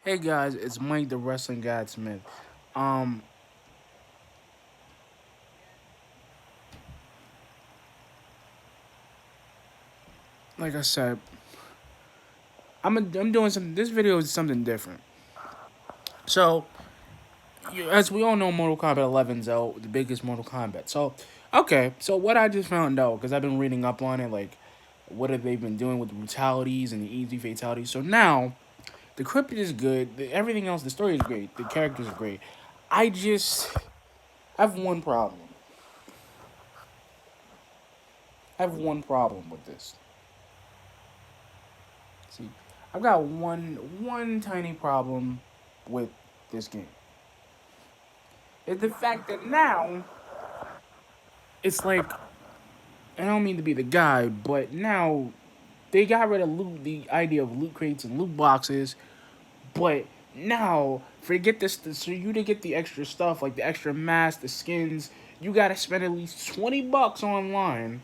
Hey guys, it's Mike the Wrestling Guy Smith. Um, like I said, I'm doing something. This video is something different. So, as we all know, Mortal Kombat 11's out, the biggest Mortal Kombat. So, okay, so what I just found out because I've been reading up on it, like what have they been doing with the brutalities and the easy fatalities. So now the cryptid is good. Everything else, the story is great. The characters are great. I just have one problem. I have one problem with this. See, I've got one tiny problem with this game. It's the fact that now it's like I don't mean to be the guy, but now they got rid of the idea of loot crates and loot boxes, but now forget this. So you to get the extra stuff like the extra mask, the skins, you gotta spend at least $20 online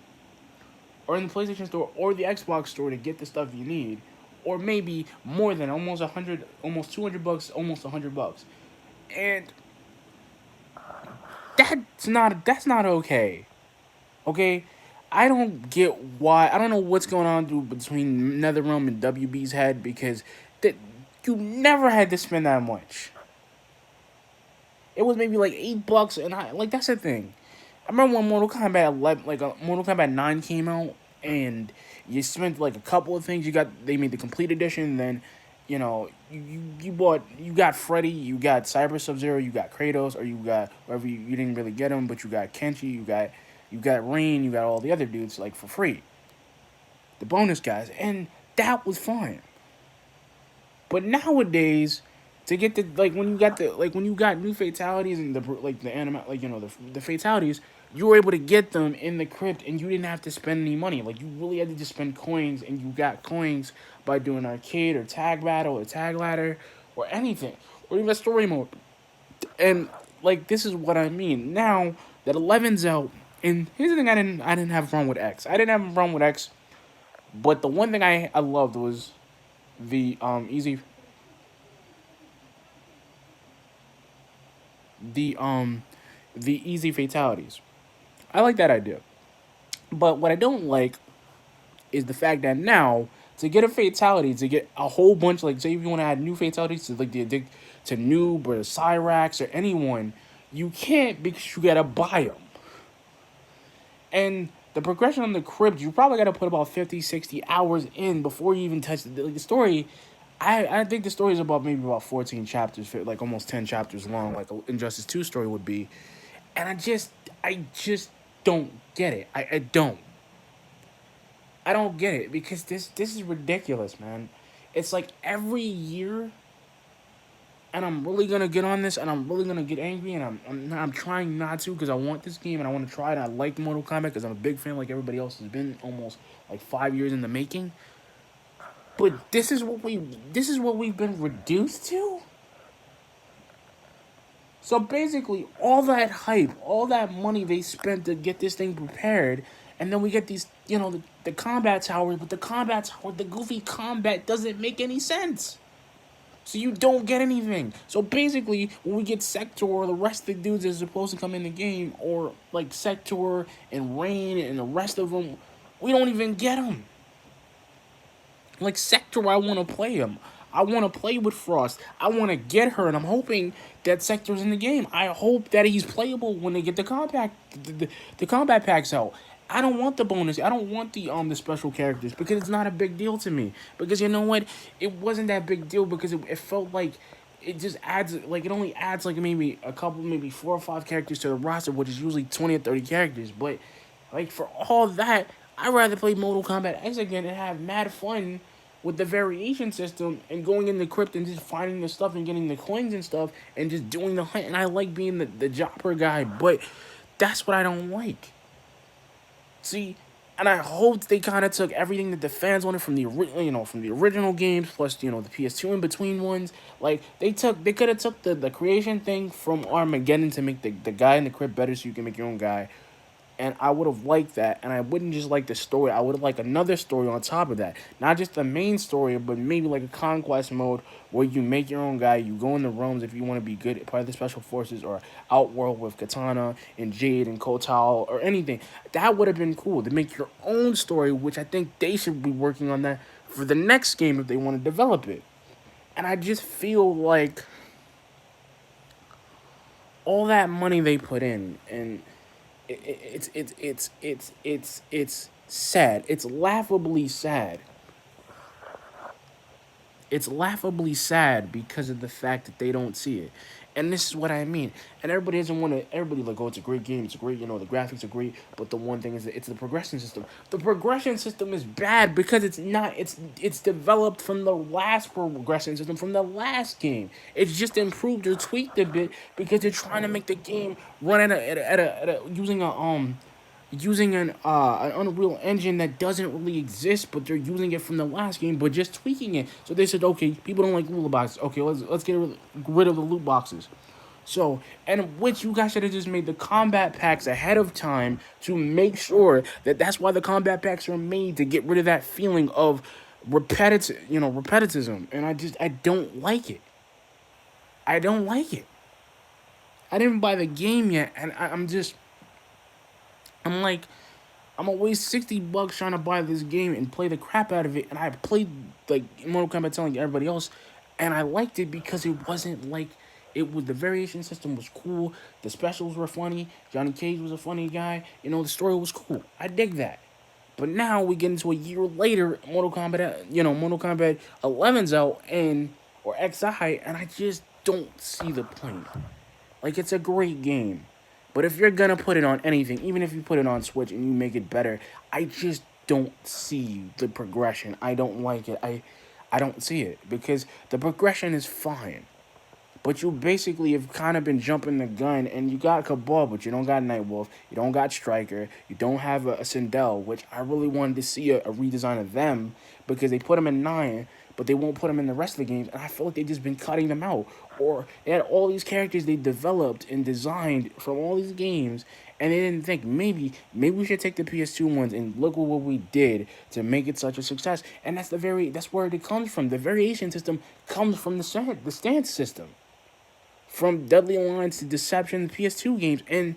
or in the PlayStation Store or the Xbox Store to get the stuff you need, or maybe more than almost 100, almost $200, almost $100, and that's not okay. Okay, I don't get why. I don't know what's going on between NetherRealm and WB's head because that you never had to spend that much. It was maybe like $8, and I like that's the thing. I remember when Mortal Kombat 11, Mortal Kombat 9 came out, and you spent like a couple of things. They made the complete edition. Then, you got Freddy, you got Cyber Sub Zero, you got Kratos, or you got whatever you didn't really get them, but you got Kenshi, you got Rain, you got all the other dudes like for free, the bonus guys, and that was fine. But nowadays, to get the when you got new fatalities and the anima the fatalities, you were able to get them in the crypt and you didn't have to spend any money. Like you really had to just spend coins, and you got coins by doing arcade or tag battle or tag ladder or anything or even story mode. And like this is what I mean. Now that 11's out, and here's the thing: I didn't have a problem with X. I didn't have a problem with X, but the one thing I loved was the the um the easy fatalities. I like that idea. But what I don't like is the fact that now to get a fatality, to get a whole bunch, like say if you want to add new fatalities to like the addict to Noob or Cyrax or anyone, you can't because you gotta buy them. And the progression on the crypt, you probably gotta put about 50, 60 hours in before you even touch the story. I think the story is about maybe about 14 chapters, like almost 10 chapters long, like an Injustice 2 story would be. And I just don't get it. I don't get it because this is ridiculous, man. It's like every year, and I'm really gonna get on this, and I'm really gonna get angry, and I'm trying not to because I want this game and I want to try it. I like Mortal Kombat because I'm a big fan, like everybody else has been, almost like 5 years in the making. But this is what we've been reduced to. So basically, all that hype, all that money they spent to get this thing prepared, and then we get these, the combat towers, but the combat tower, the goofy combat doesn't make any sense. So you don't get anything. So basically, when we get Sector or the rest of the dudes that are supposed to come in the game, or like Sector and Rain and the rest of them, we don't even get them. Like Sector, I want to play him. I want to play with Frost. I want to get her, and I'm hoping that Sector's in the game. I hope that he's playable when they get the combat packs out. I don't want the bonus. I don't want the special characters because it's not a big deal to me. Because you know what, it wasn't that big deal because it felt like it just adds like it only adds like maybe a couple, maybe 4 or 5 characters to the roster, which is usually 20 or 30 characters. But like for all that, I'd rather play Mortal Kombat X again and have mad fun with the variation system and going in the crypt and just finding the stuff and getting the coins and stuff and just doing the hunt. And I like being the jobber guy, but that's what I don't like. See, and I hope they kind of took everything that the fans wanted from the from the original games plus the PS2 in between ones. Like they could have took the creation thing from Armageddon to make the guy in the crypt better so you can make your own guy, And I would have liked that, and I wouldn't just like the story. I would have liked another story on top of that, not just the main story, but maybe like a conquest mode where you make your own guy. You go in the realms if you want to be good, part of the special forces, or outworld with Katana and Jade and Kotal or anything. That would have been cool to make your own story, which I think they should be working on that for the next game if they want to develop it. And I just feel like all that money they put in, and it's sad. It's laughably sad. It's laughably sad because of the fact that they don't see it. And this is what I mean. And everybody doesn't want to. Everybody like, oh, it's a great game. It's a great, the graphics are great. But the one thing is that it's the progression system. The progression system is bad because it's not. It's developed from the last progression system from the last game. It's just improved or tweaked a bit because they're trying to make the game run at a using an Unreal Engine that doesn't really exist, but they're using it from the last game, but just tweaking it. So they said, okay, people don't like loot boxes. Okay, let's get rid of the loot boxes. So, and which you guys should have just made the combat packs ahead of time to make sure that that's why the combat packs are made, to get rid of that feeling of repetitism. And I don't like it. I don't like it. I didn't buy the game yet, and I'm like, I'm gonna waste $60 trying to buy this game and play the crap out of it. And I played like Mortal Kombat telling everybody else, and I liked it because it wasn't like it was. The variation system was cool. The specials were funny. Johnny Cage was a funny guy. The story was cool. I dig that. But now we get into a year later, Mortal Kombat 11's out and or XI, and I just don't see the point. Like, it's a great game. But if you're gonna put it on anything, even if you put it on Switch and you make it better, I just don't see the progression. I don't like it. I don't see it because the progression is fine. But you basically have kind of been jumping the gun, and you got Cabal, but you don't got Nightwolf, you don't got Striker, you don't have a Sindel, which I really wanted to see a redesign of them because they put them in 9, but they won't put them in the rest of the games, and I feel like they've just been cutting them out. Or they had all these characters they developed and designed from all these games, and they didn't think maybe we should take the PS2 ones and look at what we did to make it such a success. And that's where it comes from. The variation system comes from the stance system, from Deadly Alliance to Deception, the PS2 games. And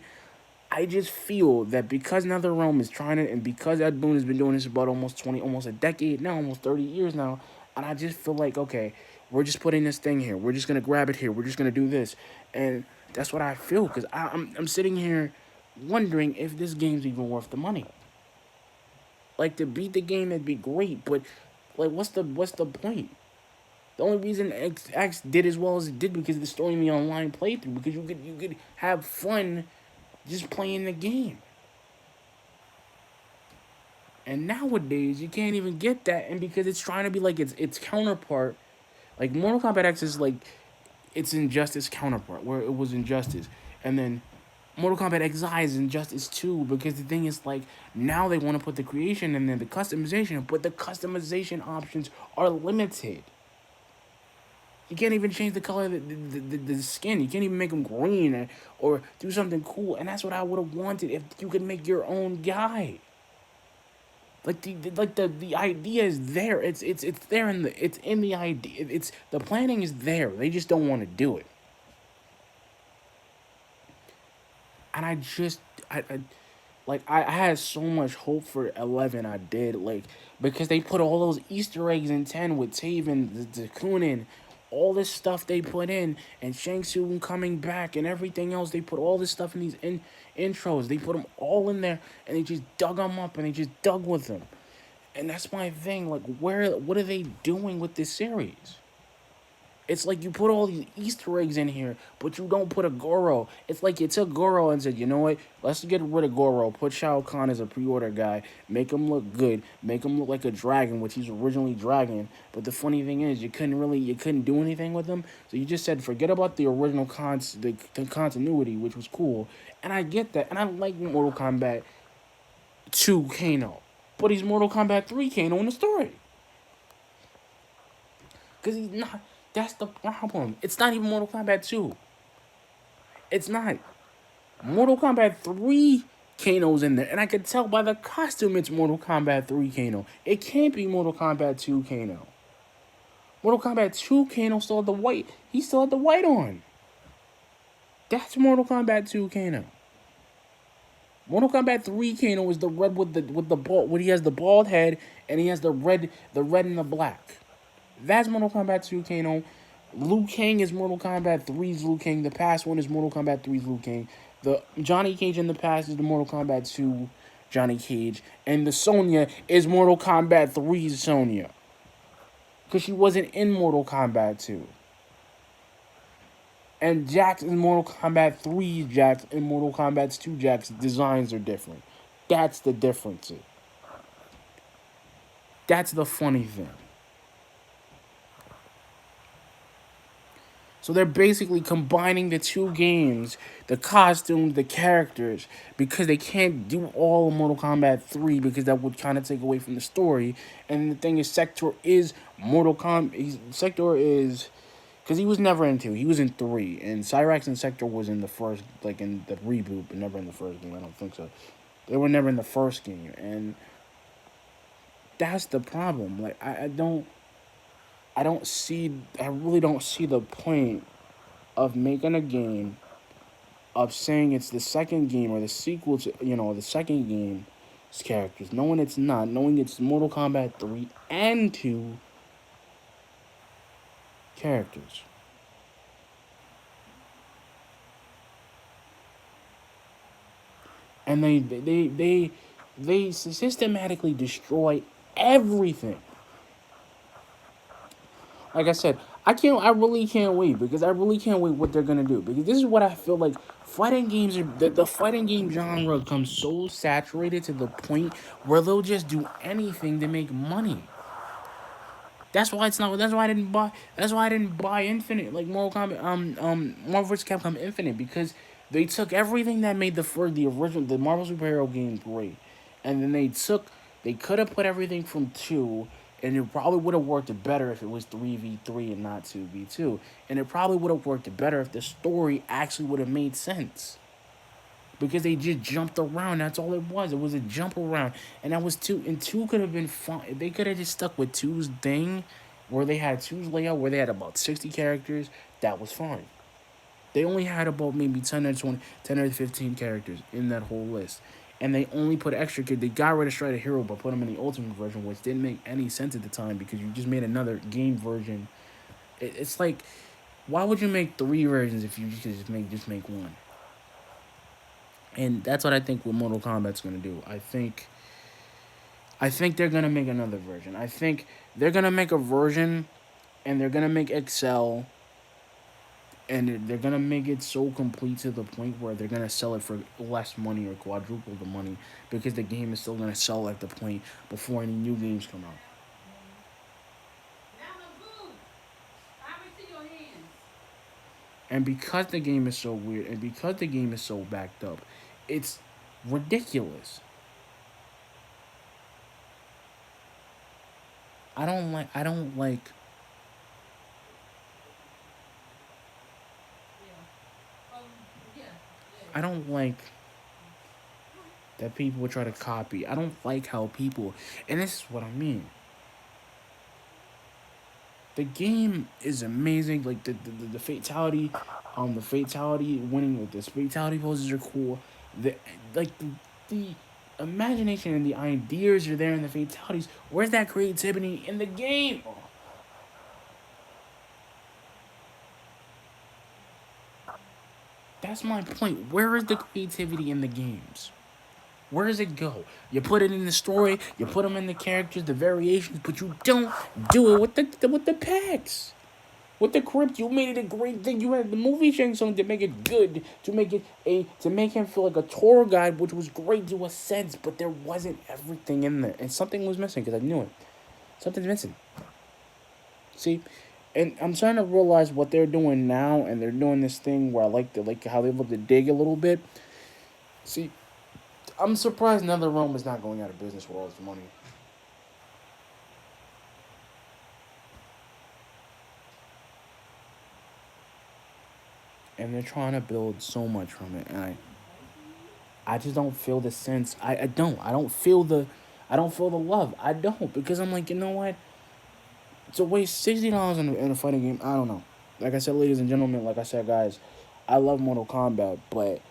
I just feel that because NetherRealm is trying it, and because Ed Boon has been doing this about almost a decade now, almost 30 years now, and I just feel like, okay, we're just putting this thing here. We're just going to grab it here. We're just going to do this. And that's what I feel, because I'm sitting here wondering if this game's even worth the money. Like, to beat the game, that'd be great, but, like, what's the point? The only reason X did as well as it did because of the story in the online playthrough, because you could have fun just playing the game. And nowadays you can't even get that, and because it's trying to be like its counterpart, like Mortal Kombat X is like its Injustice counterpart, where it was Injustice, and then Mortal Kombat XI is Injustice 2, because the thing is, like, now they want to put the creation and then the customization, but the customization options are limited. You can't even change the color of the skin. You can't even make them green or do something cool. And that's what I would have wanted if you could make your own guy. Like the idea is there. It's there it's in the idea. It's the planning is there. They just don't want to do it. And I had so much hope for 11. I did, like, because they put all those Easter eggs in 10 with Taven, the Kunin, all this stuff they put in, and Shang Tsung coming back and everything else. They put all this stuff in these intros. They put them all in there, and they just dug them up, and they just dug with them. And that's my thing. Like, what are they doing with this series? It's like you put all these Easter eggs in here, but you don't put a Goro. It's like you took Goro and said, you know what? Let's get rid of Goro. Put Shao Kahn as a pre-order guy. Make him look good. Make him look like a dragon, which he's originally dragon. But the funny thing is, you couldn't do anything with him. So you just said, forget about the original the continuity, which was cool. And I get that. And I like Mortal Kombat 2 Kano. But he's Mortal Kombat 3 Kano in the story. Because he's not... That's the problem. It's not even Mortal Kombat 2. It's not. Mortal Kombat 3 Kano's in there, and I could tell by the costume it's Mortal Kombat 3 Kano. It can't be Mortal Kombat 2 Kano. Mortal Kombat 2 Kano still had the white. He still had the white on. That's Mortal Kombat 2 Kano. Mortal Kombat 3 Kano is the red with the bald, when he has the bald head and he has the red and the black. That's Mortal Kombat 2 Kano. Liu Kang is Mortal Kombat 3's Liu Kang. The past one is Mortal Kombat 3's Liu Kang. The Johnny Cage in the past is the Mortal Kombat 2 Johnny Cage. And the Sonya is Mortal Kombat 3's Sonya. Because she wasn't in Mortal Kombat 2. And Jax in Mortal Kombat 3's Jax and Mortal Kombat 2 Jax designs are different. That's the difference. That's the funny thing. So they're basically combining the two games, the costumes, the characters, because they can't do all of Mortal Kombat 3 because that would kind of take away from the story. And the thing is, Sector is Mortal Kombat. Sector is, because he was never in 2. He was in 3. And Cyrax and Sector was in the first, like in the reboot, but never in the first game. I don't think so. They were never in the first game. And that's the problem. Like, I really don't see the point of making a game, of saying it's the second game or the sequel to, the second game's characters, knowing it's not, knowing it's Mortal Kombat 3 and 2 characters. And they systematically destroy everything. Like I said, I really can't wait, because I really can't wait what they're gonna do, because this is what I feel like. Fighting games are the fighting game genre comes so saturated to the point where they'll just do anything to make money. That's why it's not. That's why I didn't buy. That's why I didn't buy Infinite, like Mortal Kombat, Marvel vs. Capcom Infinite, because they took everything that made the original, the Marvel superhero game great, and then they could have put everything from 2, and it probably would have worked better if it was 3v3 and not 2v2, and it probably would have worked better if the story actually would have made sense. Because they just jumped around. That's all it was. It was a jump around. And that was 2. And 2 could have been fun. They could have just stuck with 2's thing, where they had 2's layout, where they had about 60 characters. That was fine. They only had about maybe 10 or 20, 10 or 15 characters in that whole list. And they only put extra kids. They got rid of Strider Hero, but put them in the Ultimate version, which didn't make any sense at the time, because you just made another game version. It's like, why would you make 3 versions if you could just make one? And that's what I think what Mortal Kombat's gonna do. I think they're gonna make another version. I think they're gonna make a version, and they're gonna make Excel, and they're gonna make it so complete to the point where they're gonna sell it for less money or quadruple the money, because the game is still gonna sell at the point before any new games come out. And because the game is so weird, and because the game is so backed up, it's ridiculous. I don't like I don't like that people would try to copy. I don't like how people, and this is what I mean. The game is amazing. Like the fatality, the fatality winning with this fatality poses are cool. The like the imagination and the ideas are there in the fatalities. Where's that creativity in the game? That's my point. Where is the creativity in the games? Where does it go? You put it in the story, you put them in the characters, the variations, but you don't do it with the packs. With the crypt, you made it a great thing. You had the movie changed something to make it good, to make him feel like a tour guide, which was great to a sense, but there wasn't everything in there, and something was missing because I knew it. Something's missing. See, and I'm trying to realize what they're doing now, and they're doing this thing where I like how they love to dig a little bit. See, I'm surprised NetherRealm is not going out of business with all this money. And they're trying to build so much from it, and I just don't feel the sense. I don't. I don't feel the love. I don't, because I'm like, you know what? To waste $60 in a fighting game, I don't know. Like I said, ladies and gentlemen, like I said, guys, I love Mortal Kombat, but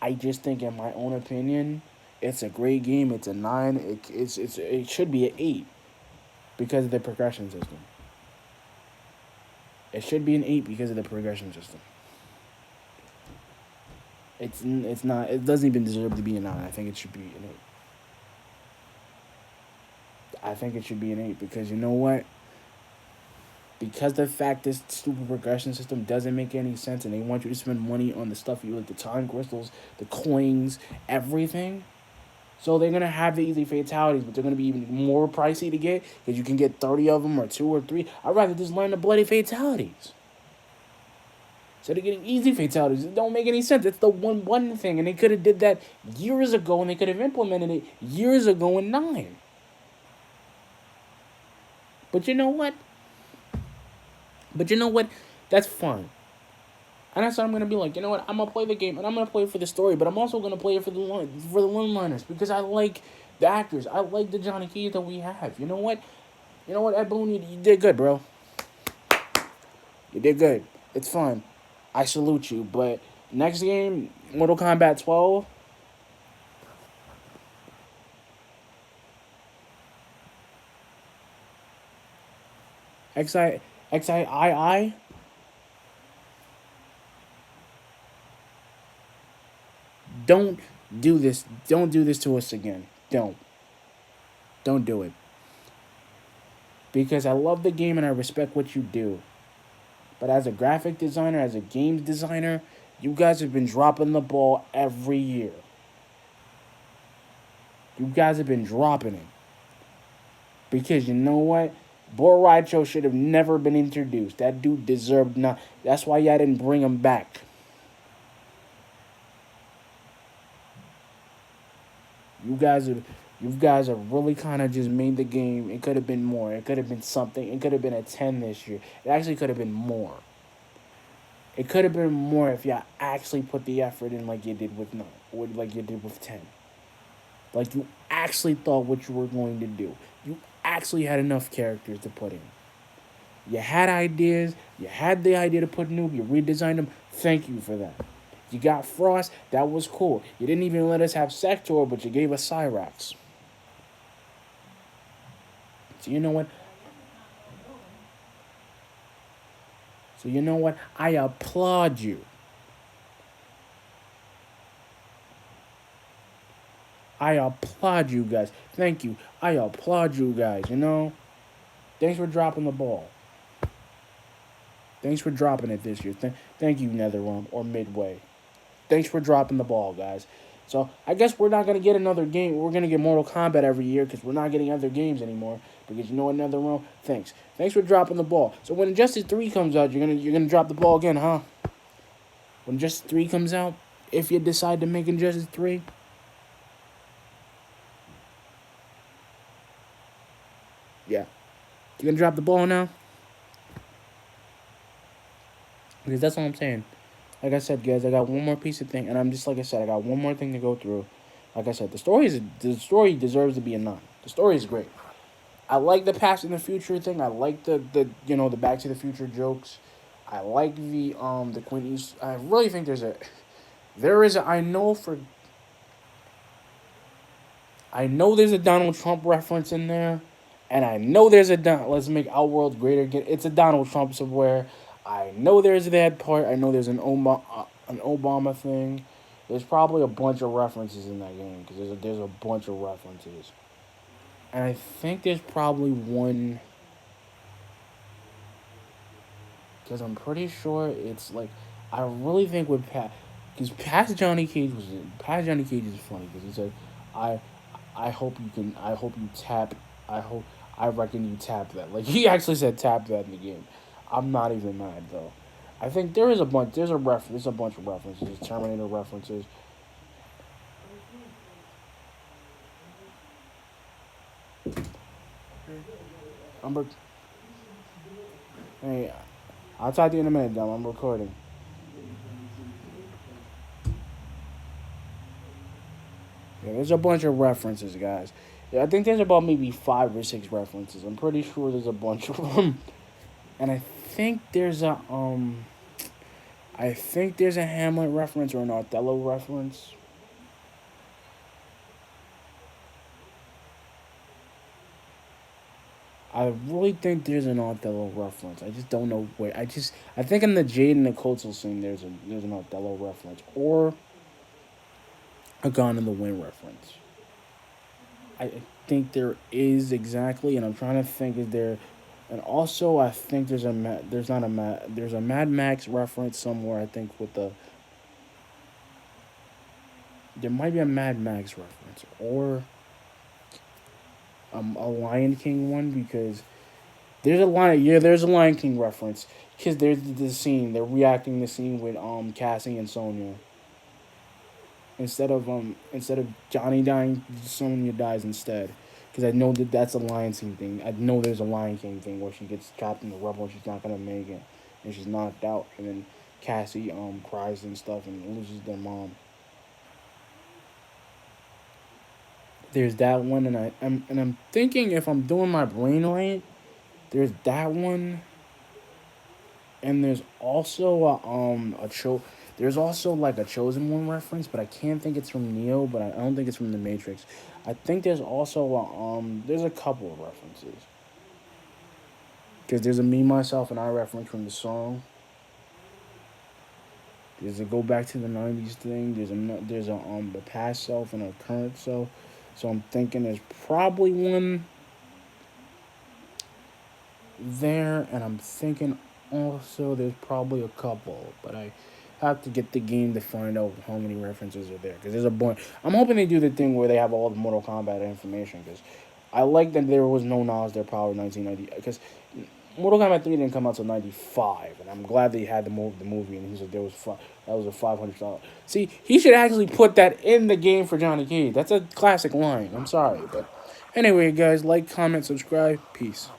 I just think, in my own opinion, it's a great game. It's a 9. It should be an 8 because of the progression system. It should be an 8 because of the progression system. It's not. It doesn't even deserve to be a 9. I think it should be an 8. I think it should be an 8 because, you know what? Because the fact this stupid progression system doesn't make any sense, and they want you to spend money on the stuff you like, the time crystals, the coins, everything. So they're gonna have the easy fatalities, but they're gonna be even more pricey to get because you can get 30 of them or 2 or 3. I'd rather just learn the bloody fatalities. Instead of getting easy fatalities, it don't make any sense. It's the one thing, and they could have did that years ago, and they could have implemented it years ago in 9. But you know what? But you know what? That's fine. And that's what I'm gonna be like. You know what? I'm gonna play the game, and I'm gonna play it for the story, but I'm also gonna play it for the one-liners because I like the actors. I like the Johnny Keys that we have. You know what? You know what, Ed Boon, you did good, bro. You did good. It's fun. I salute you. But next game, Mortal Kombat 12. XIII. Don't do this. Don't do this to us again. Don't. Don't do it. Because I love the game and I respect what you do. But as a graphic designer, as a games designer, you guys have been dropping the ball every year. You guys have been dropping it. Because you know what? Borracho should have never been introduced. That dude deserved not. That's why y'all didn't bring him back. You guys have you guys have really kind of just made the game. It could have been more. It could have been something. It could have been a 10 this year. It actually could have been more. It could have been more if y'all actually put the effort in like you did with 9, or like you did with 10. Like you actually thought what you were going to do. You actually had enough characters to put in. You had ideas. You had the idea to put Noob. You redesigned them. Thank you for that. You got Frost. That was cool. You didn't even let us have Sector, but you gave us Cyrax. So you know what? So you know what? I applaud you. I applaud you guys. Thank you. I applaud you guys. You know? Thanks for dropping the ball. Thanks for dropping it this year. Thank you, NetherRealm or Midway. Thanks for dropping the ball, guys. So I guess we're not gonna get another game. We're gonna get Mortal Kombat every year because we're not getting other games anymore. Because you know what, NetherRealm? Thanks for dropping the ball. So when Injustice 3 comes out, you're gonna drop the ball again, huh? When Injustice 3 comes out, if you decide to make Injustice 3, yeah, you're gonna drop the ball now. Because that's what I'm saying. Like I said, guys, I got one more piece of thing, and I'm just like I said, I got one more thing to go through. Like I said, the story deserves to be a 9. The story is great. I like the past and the future thing. I like the Back to the Future jokes. I like the Queen East. I really think I know there's a Donald Trump reference in there, and I know there's let's make our world great again. It's a Donald Trump somewhere. I know there's that part. I know there's an Obama thing. There's probably a bunch of references in that game because there's a bunch of references, and I think there's probably one because I'm pretty sure it's like I really think with Pat because Past Johnny Cage is funny because he said I I hope you tap I hope I reckon you tap that, like he actually said tap that in the game. I'm not even mad though. I think there's a bunch of references, Terminator references. I'm re- hey, I'll talk to you in a minute, Dom. I'm recording. Yeah, there's a bunch of references, guys. Yeah, I think there's about maybe 5 or 6 references. I'm pretty sure there's a bunch of them, and think there's a um, I think there's a Hamlet reference or an Othello reference. I really think there's an Othello reference. I just don't know where. I think in the Jade and the Coastal scene there's an Othello reference or a Gone in the Wind reference. I think there is exactly, and I'm trying to think is there, and also I think there's not a there's a Mad Max reference somewhere. I think with the there might be a Mad Max reference or a Lion King one because there's a line. Yeah, there's a Lion King reference because there's the scene they're reacting the scene with Cassie and Sonya. Instead of Johnny dying, Sonya dies instead. Because I know that that's a Lion King thing. I know there's a Lion King thing where she gets trapped in the rubble and she's not gonna make it, and she's knocked out, and then Cassie cries and stuff and loses their mom. There's that one, and I'm thinking if I'm doing my brain right, there's that one, and there's also there's also like a chosen one reference, but I can't think it's from Neo, but I don't think it's from the Matrix. I think there's also there's a couple of references because there's a me myself and I reference from the song. There's a go back to the '90s thing. There's a past self and a current self. So I'm thinking there's probably one there, and I'm thinking also there's probably a couple, but I have to get the game to find out how many references are there because there's a bunch. I'm hoping they do the thing where they have all the Mortal Kombat information because I like that there was no knowledge their power in 1990 because Mortal Kombat 3 didn't come out till 95, and I'm glad they had the movie and he said that was a $500. See, he should actually put that in the game for Johnny Cage. That's a classic line. I'm sorry, but anyway, guys, like, comment, subscribe, peace.